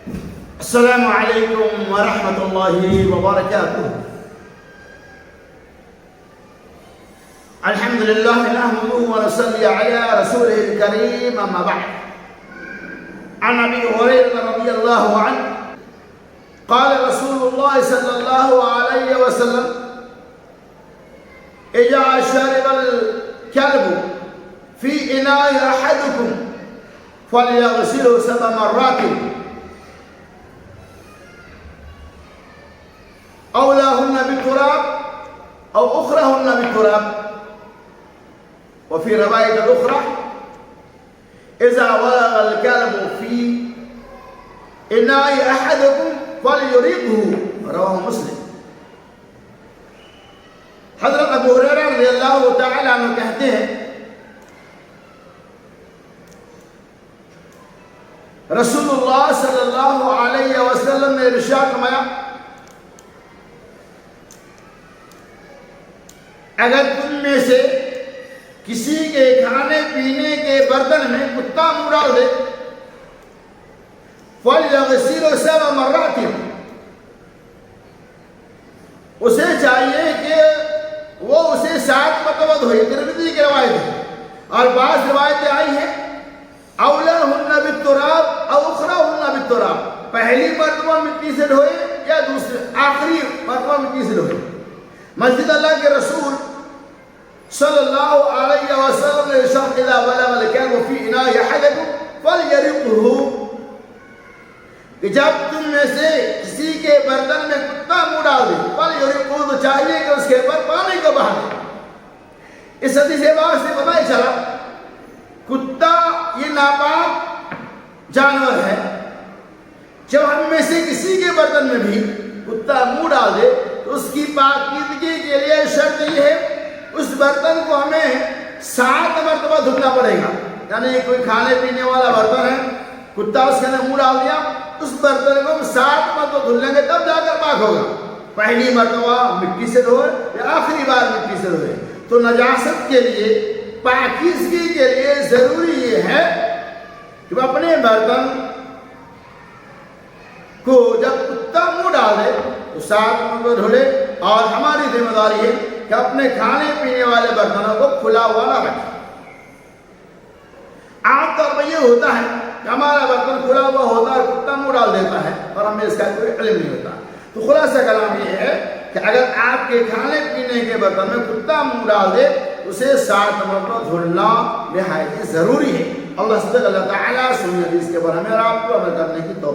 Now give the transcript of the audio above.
السلام عليكم ورحمة الله وبركاته. الحمد لله نحمده ونصلي على رسوله الكريم، أما بعد. عن أبي هريرة رضي الله عنه قال رسول الله صلى الله عليه وسلم: إذا شرب الكلب في إناء أحدكم فليغسله 7 مرات أولاهن بالتراب أو أخرهن بالتراب. وفي رواية الأخرى: إذا ولغ الكلب في إناء أحدكم فليريقه. رواه مسلم. حضرت ابو ہریرہ رضی اللہ تعالی عنہ کہتے ہیں رسول اللہ صلی اللہ علیہ وسلم نے ارشاد فرمایا: اگر تم میں سے کسی کے کھانے پینے کے برتن میں کتا منہ ڈال دے فَلْيَغْسِلْهُ 7 مرات، اسے چاہیے کہ وہ اسے 7 مرتبہ دھوئے. ترمذی کی روایت ہے، اور بعض روایتیں آئی ہیں اولاہن بالتراب او اخراہن بالتراب، پہلی مرتبہ مٹی سے دھوئے یا دوسری آخری مرتبہ مٹی سے دھوئے. مسجد اللہ کے رسول صلی اللہ علیہ وسلم نے ارشاد: اذا ولغ الكلب في اناء احدكم فليرقه، کہ جب تم میں سے کسی کے برتن میں کتا منہ ڈال دے فليرقه، تو چاہیے کہ اس کے اوپر پانی کو بہا دے. اس حدیث بات سے پتہ ہی چلا کتا یہ ناپاک جانور ہے. جب ہم میں سے کسی کے برتن میں بھی کتا منہ ڈال دے تو اس کی پاکیزگی کے لیے شرط یہ ہے اس برتن کو ہمیں 7 مرتبہ دھلنا پڑے گا. یعنی کوئی کھانے پینے والا برتن ہے، کتا اس کے اندر منہ ڈال دیا، اس برتن کو 7 مرتبہ دھل لیں گے تب جا کر پاک ہوگا. پہلی مرتبہ مٹی سے دھوئے یا آخری بار مٹی سے دھوئے. تو نجاست کے لیے، پاکیزگی کے لیے ضروری یہ ہے کہ وہ اپنے برتن کو جب کتا منہ ڈال دے تو 7 مرتبہ دھلے. اور ہماری ذمہ داری ہے کہ اپنے کھانے پینے والے برتنوں کو کھلا ہوا نہ رکھیں. عام طور پر یہ ہوتا ہے کہ ہمارا برتن کھلا ہوا ہوتا ہے اور کتا منہ ڈال دیتا ہے اور ہمیں اس کا کوئی علم نہیں ہوتا. تو خلاصہ کلام یہ ہے کہ اگر آپ کے کھانے پینے کے برتن میں کتا منہ ڈال دے اسے 7 مرتبہ دھلنا نہایت ضروری ہے. اللہ تعالیٰ سنی حدیث کے اوپر ہمیں اور آپ کو عمل کرنے کی توفیق